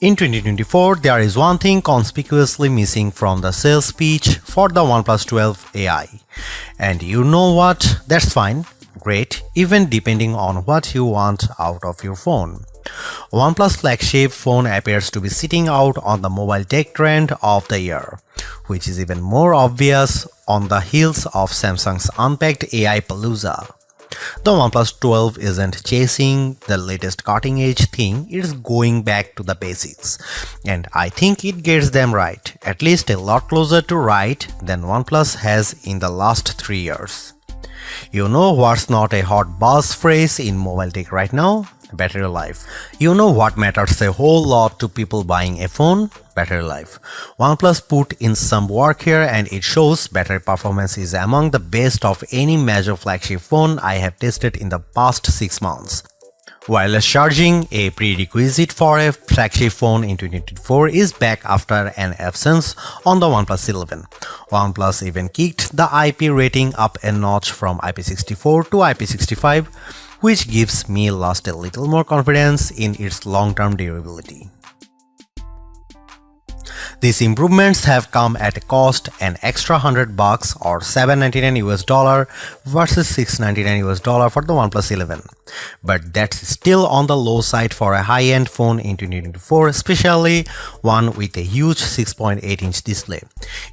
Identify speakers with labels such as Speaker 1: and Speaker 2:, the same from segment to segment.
Speaker 1: In 2024, there is one thing conspicuously missing from the sales pitch for the OnePlus 12 AI. And you know what? That's fine, great, even depending on what you want out of your phone. OnePlus flagship phone appears to be sitting out on the mobile tech trend of the year, which is even more obvious on the heels of Samsung's unpacked AI Palooza. The OnePlus 12 isn't chasing the latest cutting-edge thing, it's going back to the basics. And I think it gets them right, at least a lot closer to right than OnePlus has in the last 3 years. You know what's not a hot buzz phrase in mobile tech right now? Battery life. You know what matters a whole lot to people buying a phone? Battery life. OnePlus put in some work here and it shows battery performance is among the best of any major flagship phone I have tested in the past 6 months. Wireless charging, a prerequisite for a flagship phone in 2024, is back after an absence on the OnePlus 11. OnePlus even kicked the IP rating up a notch from IP64 to IP65, which gives me a little more confidence in its long-term durability. These improvements have come at a cost an extra $100 or $799 versus $699 for the OnePlus 11. But that's still on the low side for a high-end phone in 2024, especially one with a huge 6.8-inch display.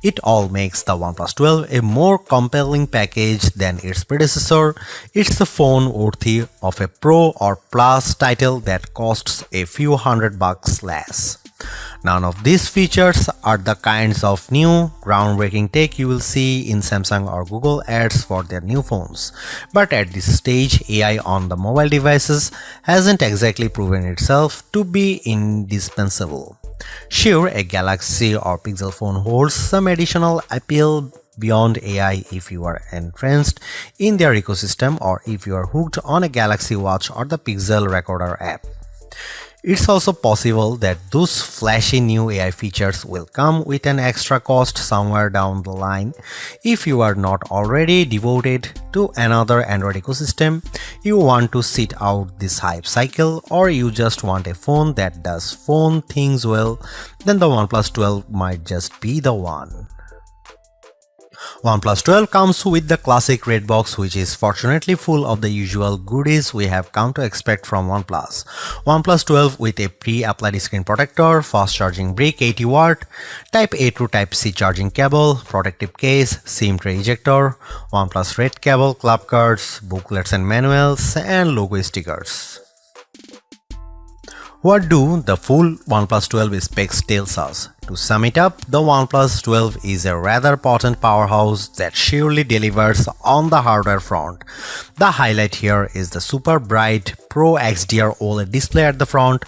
Speaker 1: It all makes the OnePlus 12 a more compelling package than its predecessor. It's a phone worthy of a Pro or Plus title that costs a few $100 less. None of these features are the kinds of new, groundbreaking tech you will see in Samsung or Google ads for their new phones. But at this stage, AI on the mobile devices hasn't exactly proven itself to be indispensable. Sure, a Galaxy or Pixel phone holds some additional appeal beyond AI if you are entrenched in their ecosystem or if you are hooked on a Galaxy Watch or the Pixel Recorder app. It's also possible that those flashy new AI features will come with an extra cost somewhere down the line. If you are not already devoted to another Android ecosystem, you want to sit out this hype cycle, or you just want a phone that does phone things well, then the OnePlus 12 might just be the one. OnePlus 12 comes with the classic red box, which is fortunately full of the usual goodies we have come to expect from OnePlus. OnePlus 12 with a pre-applied screen protector, fast charging brick 80W, Type A to Type C charging cable, protective case, SIM tray ejector, OnePlus Red cable, club cards, booklets and manuals, and logo stickers. What do the full OnePlus 12 specs tell us? To sum it up, the OnePlus 12 is a rather potent powerhouse that surely delivers on the hardware front. The highlight here is the super bright Pro XDR OLED display at the front,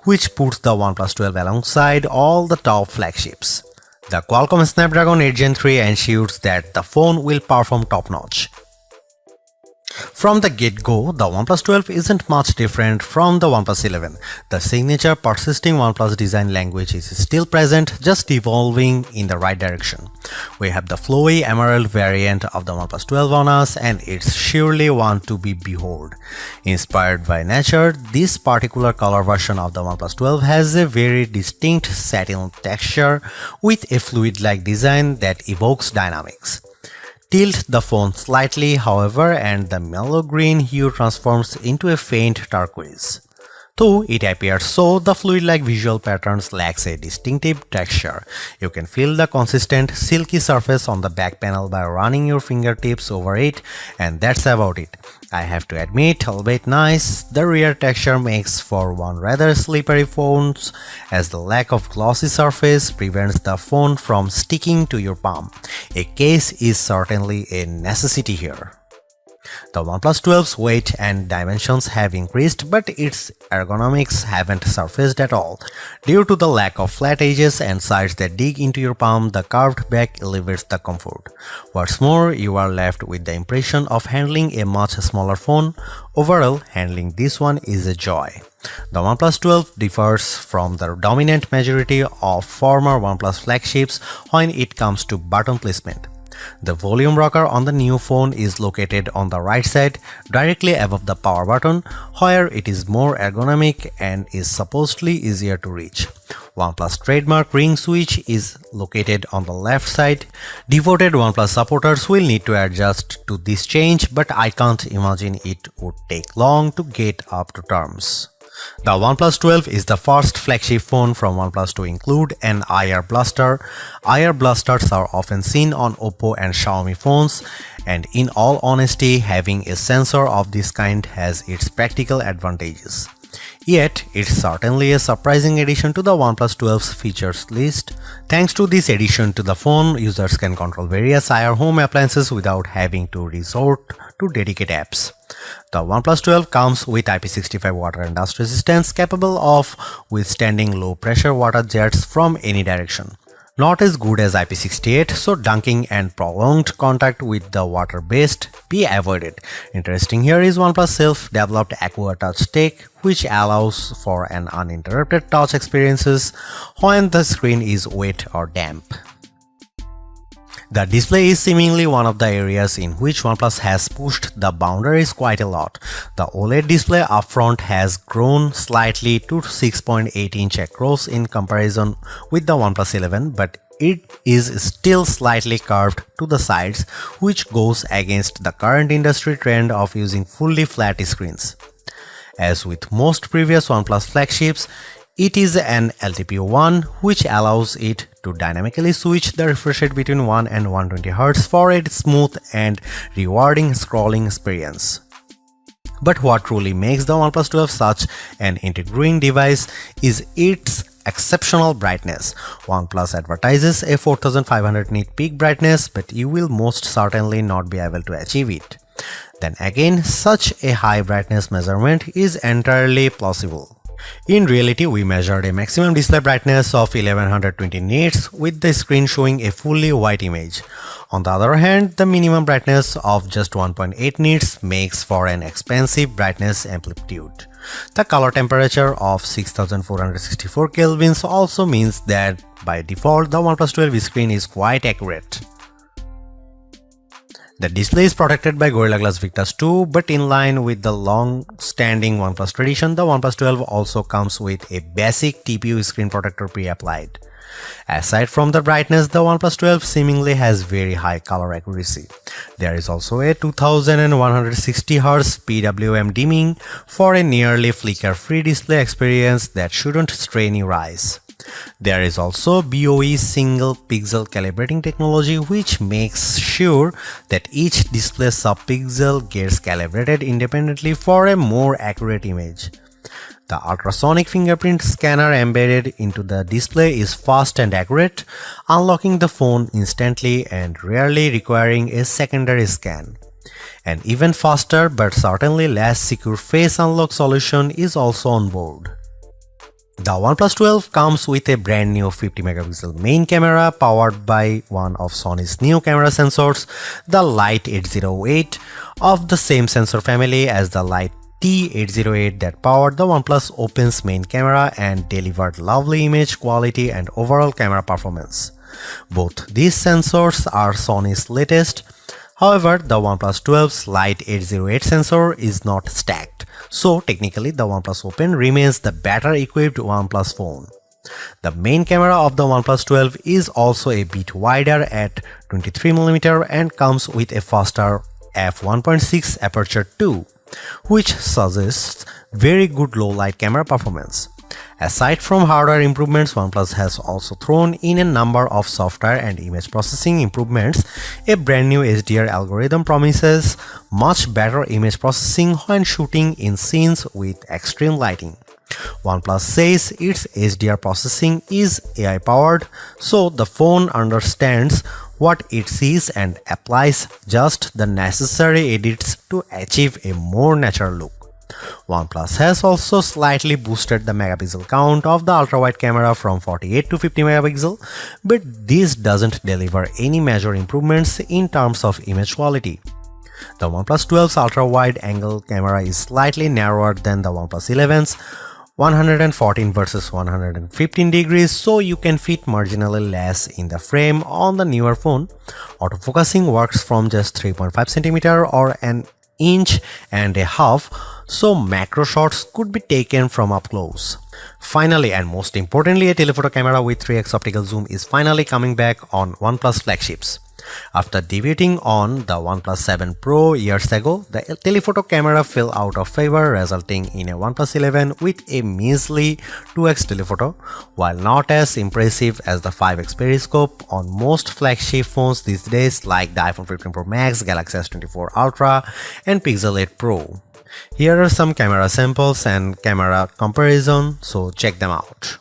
Speaker 1: which puts the OnePlus 12 alongside all the top flagships. The Qualcomm Snapdragon 8 Gen 3 ensures that the phone will perform top-notch. From the get-go, the OnePlus 12 isn't much different from the OnePlus 11. The signature persisting OnePlus design language is still present, just evolving in the right direction. We have the flowy emerald variant of the OnePlus 12 on us, and it's surely one to be behold. Inspired by nature, this particular color version of the OnePlus 12 has a very distinct satin texture with a fluid-like design that evokes dynamics. Tilt the phone slightly, however, and the mellow green hue transforms into a faint turquoise. Though it appears so, the fluid-like visual patterns lacks a distinctive texture. You can feel the consistent, silky surface on the back panel by running your fingertips over it, and that's about it. I have to admit, albeit nice, the rear texture makes for one rather slippery phone, as the lack of glossy surface prevents the phone from sticking to your palm. A case is certainly a necessity here. The OnePlus 12's weight and dimensions have increased, but its ergonomics haven't surfaced at all. Due to the lack of flat edges and sides that dig into your palm, the curved back elevates the comfort. What's more, you are left with the impression of handling a much smaller phone. Overall, handling this one is a joy. The OnePlus 12 differs from the dominant majority of former OnePlus flagships when it comes to button placement. The volume rocker on the new phone is located on the right side, directly above the power button, where it is more ergonomic and is supposedly easier to reach. OnePlus trademark ring switch is located on the left side. Devoted OnePlus supporters will need to adjust to this change, but I can't imagine it would take long to get up to terms. The OnePlus 12 is the first flagship phone from OnePlus to include an IR blaster. IR blasters are often seen on Oppo and Xiaomi phones, and in all honesty, having a sensor of this kind has its practical advantages. Yet, it's certainly a surprising addition to the OnePlus 12's features list. Thanks to this addition to the phone, users can control various IR home appliances without having to resort to dedicated apps. The OnePlus 12 comes with IP65 water and dust resistance, capable of withstanding low pressure water jets from any direction. Not as good as IP68, so dunking and prolonged contact with the water based be avoided. Interesting here is OnePlus self-developed Aqua Touch tech, which allows for an uninterrupted touch experiences when the screen is wet or damp. The display is seemingly one of the areas in which OnePlus has pushed the boundaries quite a lot. The OLED display upfront has grown slightly to 6.8-inch across in comparison with the OnePlus 11, but it is still slightly curved to the sides, which goes against the current industry trend of using fully flat screens. As with most previous OnePlus flagships, it is an LTPO1, which allows it to dynamically switch the refresh rate between 1 and 120Hz for a smooth and rewarding scrolling experience. But what truly makes the OnePlus 12 such an intriguing device is its exceptional brightness. OnePlus advertises a 4500 nit peak brightness, but you will most certainly not be able to achieve it. Then again, such a high brightness measurement is entirely plausible. In reality, we measured a maximum display brightness of 1120 nits with the screen showing a fully white image. On the other hand, the minimum brightness of just 1.8 nits makes for an expensive brightness amplitude. The color temperature of 6464 kelvins also means that by default the OnePlus 12 screen is quite accurate. The display is protected by Gorilla Glass Victus 2, but in line with the long-standing OnePlus tradition, the OnePlus 12 also comes with a basic TPU screen protector pre-applied. Aside from the brightness, the OnePlus 12 seemingly has very high color accuracy. There is also a 2160Hz PWM dimming for a nearly flicker-free display experience that shouldn't strain your eyes. There is also BOE single pixel calibrating technology, which makes sure that each display subpixel gets calibrated independently for a more accurate image. The ultrasonic fingerprint scanner embedded into the display is fast and accurate, unlocking the phone instantly and rarely requiring a secondary scan. An even faster but certainly less secure face unlock solution is also on board. The OnePlus 12 comes with a brand new 50 megapixel main camera powered by one of Sony's new camera sensors, the Light 808, of the same sensor family as the Light T808 that powered the OnePlus Open's main camera and delivered lovely image quality and overall camera performance. Both these sensors are Sony's latest. However, the OnePlus 12's Light 808 sensor is not stacked, so technically the OnePlus Open remains the better equipped OnePlus phone. The main camera of the OnePlus 12 is also a bit wider at 23mm and comes with a faster f1.6 aperture too, which suggests very good low light camera performance. Aside from hardware improvements, OnePlus has also thrown in a number of software and image processing improvements. A brand new HDR algorithm promises much better image processing when shooting in scenes with extreme lighting. OnePlus says its HDR processing is AI powered, so the phone understands what it sees and applies just the necessary edits to achieve a more natural look. OnePlus has also slightly boosted the megapixel count of the ultra-wide camera from 48 to 50 megapixel, but this doesn't deliver any major improvements in terms of image quality. The OnePlus 12's ultra-wide angle camera is slightly narrower than the OnePlus 11's 114 versus 115 degrees, so you can fit marginally less in the frame on the newer phone. Autofocusing works from just 3.5 cm or an inch and a half, so macro shots could be taken from up close. Finally, and most importantly, a telephoto camera with 3x optical zoom is finally coming back on OnePlus flagships. After debuting on the OnePlus 7 Pro years ago, the telephoto camera fell out of favor, resulting in a OnePlus 11 with a measly 2x telephoto. While not as impressive as the 5x periscope on most flagship phones these days like the iPhone 15 Pro Max, Galaxy S24 Ultra, and Pixel 8 Pro. Here are some camera samples and camera comparison, so check them out.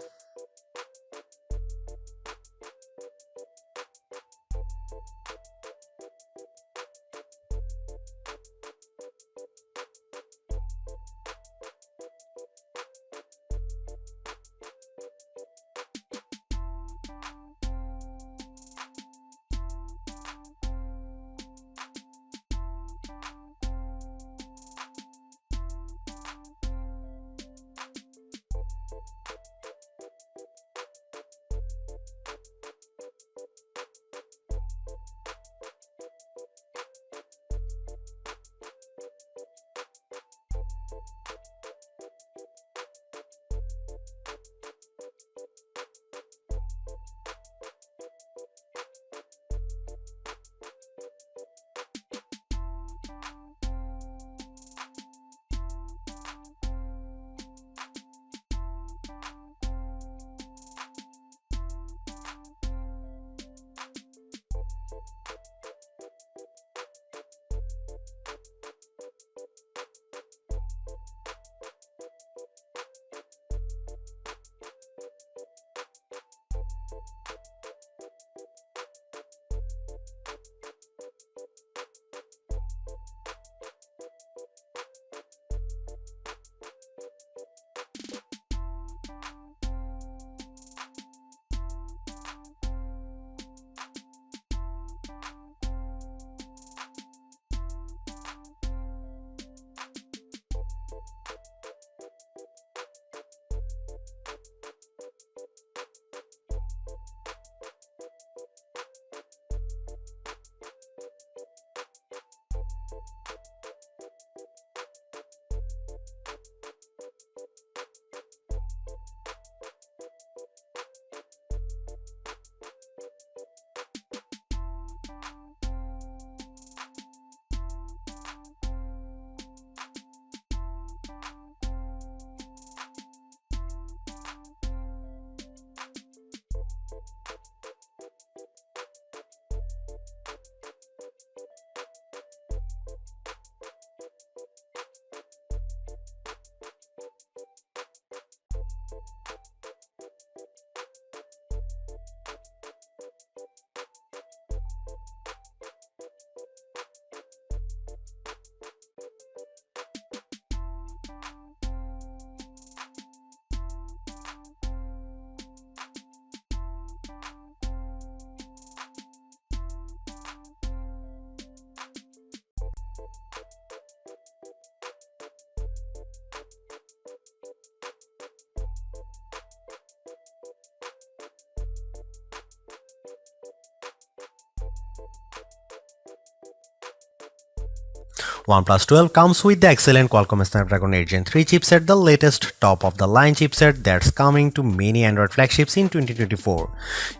Speaker 1: OnePlus 12 comes with the excellent Qualcomm Snapdragon 8 Gen 3 chipset, the latest top-of-the-line chipset that's coming to many Android flagships in 2024.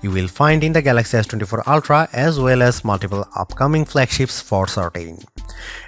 Speaker 1: You will find in the Galaxy S24 Ultra as well as multiple upcoming flagships for certain.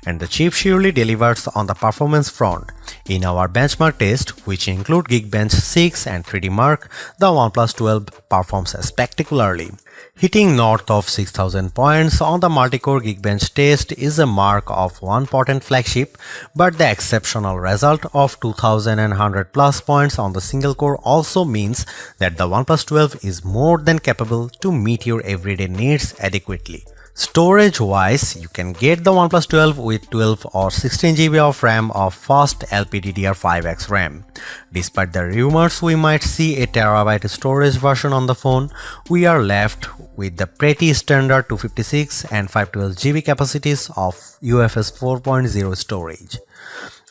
Speaker 1: And the chip surely delivers on the performance front. In our benchmark test, which include Geekbench 6 and 3D Mark, the OnePlus 12 performs spectacularly. Hitting north of 6000 points on the multi-core Geekbench test is a mark of one potent flagship, but the exceptional result of 2100 plus points on the single core also means that the OnePlus 12 is more than capable to meet your everyday needs adequately. Storage-wise, you can get the OnePlus 12 with 12 or 16 GB of RAM of fast LPDDR5X RAM. Despite the rumors we might see a terabyte storage version on the phone, we are left with the pretty standard 256 and 512 GB capacities of UFS 4.0 storage.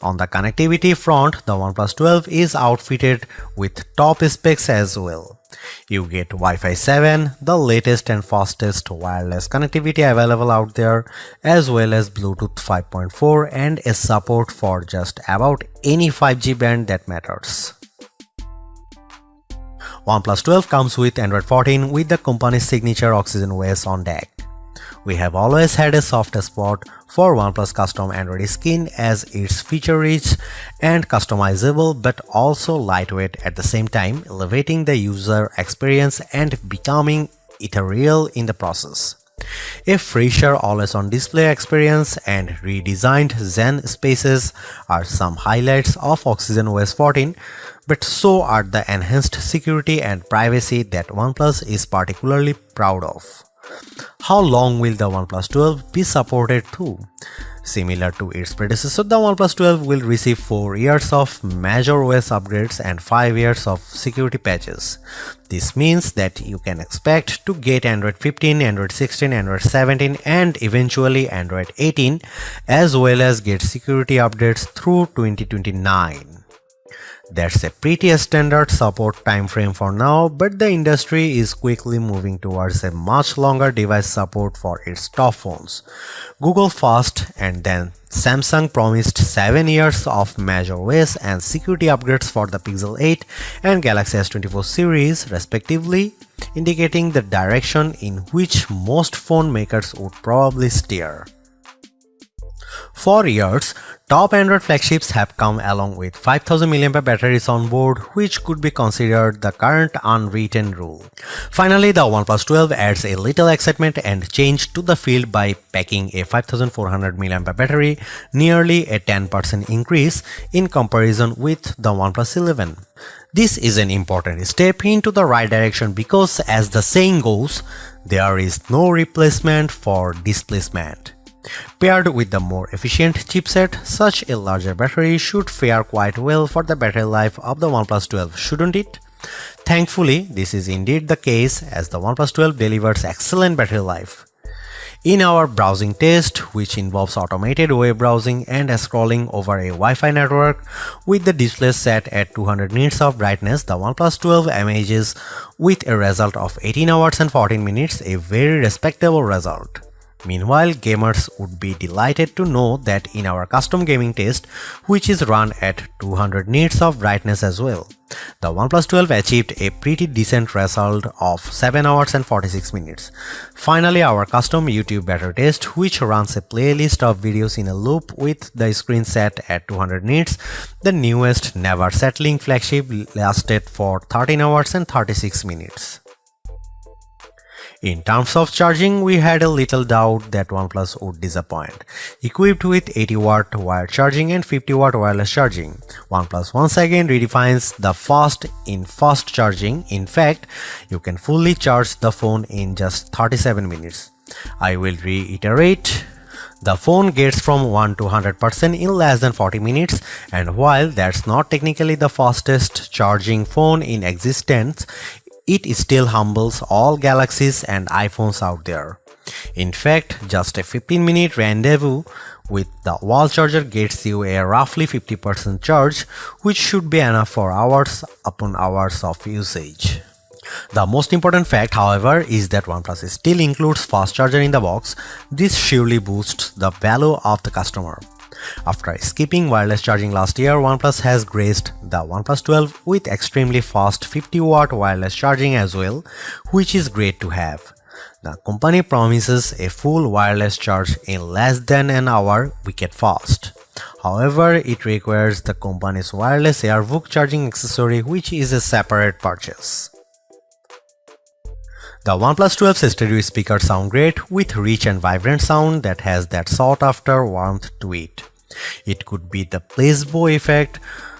Speaker 1: On the connectivity front, the OnePlus 12 is outfitted with top specs as well. You get Wi-Fi 7, the latest and fastest wireless connectivity available out there, as well as Bluetooth 5.4 and a support for just about any 5G band that matters. OnePlus 12 comes with Android 14 with the company's signature Oxygen OS on deck. We have always had a soft spot for OnePlus custom Android skin as it's feature-rich and customizable but also lightweight at the same time, elevating the user experience and becoming ethereal in the process. A fresher always-on display experience and redesigned Zen spaces are some highlights of Oxygen OS 14, but so are the enhanced security and privacy that OnePlus is particularly proud of. How long will the OnePlus 12 be supported through? Similar to its predecessor, the OnePlus 12 will receive 4 years of major OS upgrades and 5 years of security patches. This means that you can expect to get Android 15, Android 16, Android 17 and eventually Android 18, as well as get security updates through 2029. That's a pretty standard support timeframe for now, but the industry is quickly moving towards a much longer device support for its top phones. Google first and then Samsung promised 7 years of major OS and security upgrades for the Pixel 8 and Galaxy S24 series respectively, indicating the direction in which most phone makers would probably steer. For years, top Android flagships have come along with 5000 mAh batteries on board, which could be considered the current unwritten rule. Finally, the OnePlus 12 adds a little excitement and change to the field by packing a 5400 mAh battery, nearly a 10% increase in comparison with the OnePlus 11. This is an important step into the right direction because, as the saying goes, there is no replacement for displacement. Paired with the more efficient chipset, such a larger battery should fare quite well for the battery life of the OnePlus 12, shouldn't it? Thankfully, this is indeed the case as the OnePlus 12 delivers excellent battery life. In our browsing test, which involves automated web browsing and scrolling over a Wi-Fi network with the display set at 200 nits of brightness, the OnePlus 12 emerges with a result of 18 hours and 14 minutes, a very respectable result. Meanwhile, gamers would be delighted to know that in our custom gaming test, which is run at 200 nits of brightness as well, the OnePlus 12 achieved a pretty decent result of 7 hours and 46 minutes. Finally, our custom YouTube battery test, which runs a playlist of videos in a loop with the screen set at 200 nits, the newest never settling flagship lasted for 13 hours and 36 minutes. In terms of charging, we had a little doubt that OnePlus would disappoint. Equipped with 80-watt wired charging and 50-watt wireless charging, OnePlus once again redefines the fast in fast charging. In fact, you can fully charge the phone in just 37 minutes. I will reiterate. The phone gets from 1 to 100% in less than 40 minutes, and while that's not technically the fastest charging phone in existence, it still humbles all Galaxies and iPhones out there. In fact, just a 15-minute rendezvous with the wall charger gets you a roughly 50% charge, which should be enough for hours upon hours of usage. The most important fact, however, is that OnePlus still includes fast charger in the box. This surely boosts the value of the customer. After skipping wireless charging last year, OnePlus has graced the OnePlus 12 with extremely fast 50-watt wireless charging as well, which is great to have. The company promises a full wireless charge in less than an hour, wicked fast. However, it requires the company's wireless AirVook charging accessory, which is a separate purchase. The OnePlus 12's stereo speakers sound great with rich and vibrant sound that has that sought-after warmth to it. It could be the placebo effect,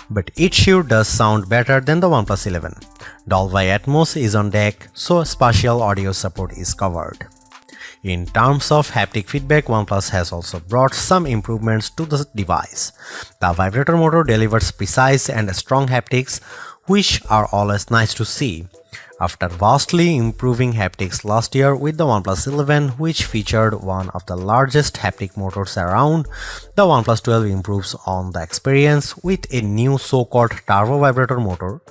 Speaker 1: but it sure does sound better than the OnePlus 11. Dolby Atmos is on deck, so spatial audio support is covered. In terms of haptic feedback, OnePlus has also brought some improvements to the device. The vibrator motor delivers precise and strong haptics, which are always nice to see. After vastly improving haptics last year with the OnePlus 11, which featured one of the largest haptic motors around, the OnePlus 12 improves on the experience with a new so-called turbo vibrator motor.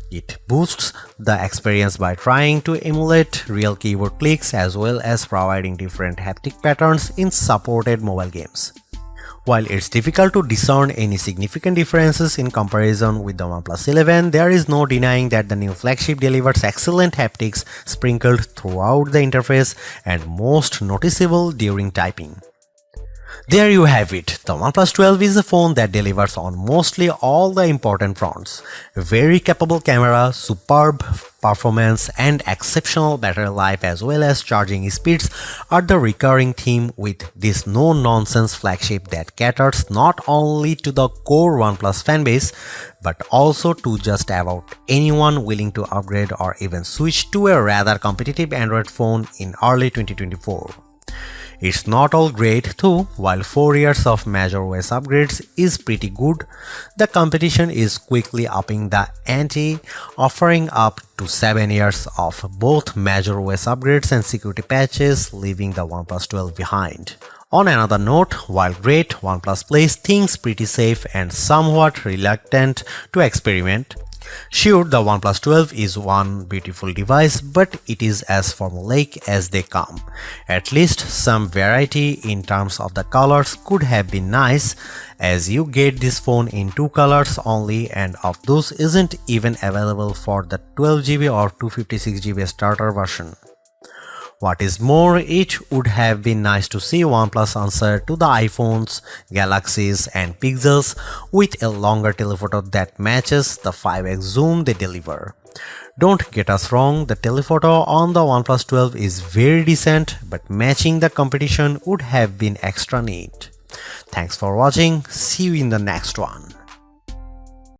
Speaker 1: It boosts the experience by trying to emulate real keyboard clicks as well as providing different haptic patterns in supported mobile games. While it's difficult to discern any significant differences in comparison with the OnePlus 11, there is no denying that the new flagship delivers excellent haptics sprinkled throughout the interface and most noticeable during typing. There you have it. The OnePlus 12 is a phone that delivers on mostly all the important fronts. Very capable camera, superb performance and exceptional battery life as well as charging speeds are the recurring theme with this no-nonsense flagship that caters not only to the core OnePlus fanbase but also to just about anyone willing to upgrade or even switch to a rather competitive Android phone in early 2024. It's not all great too. While 4 years of major OS upgrades is pretty good, the competition is quickly upping the ante, offering up to 7 years of both major OS upgrades and security patches, leaving the OnePlus 12 behind. On another note, while great, OnePlus plays things pretty safe and somewhat reluctant to experiment. Sure, the OnePlus 12 is one beautiful device, but it is as formulaic as they come. At least some variety in terms of the colors could have been nice, as you get this phone in 2 colors only and of those isn't even available for the 12GB or 256GB starter version. What is more, it would have been nice to see OnePlus answer to the iPhones, Galaxies and Pixels with a longer telephoto that matches the 5x zoom they deliver. Don't get us wrong, the telephoto on the OnePlus 12 is very decent, but matching the competition would have been extra neat. Thanks for watching, see you in the next one.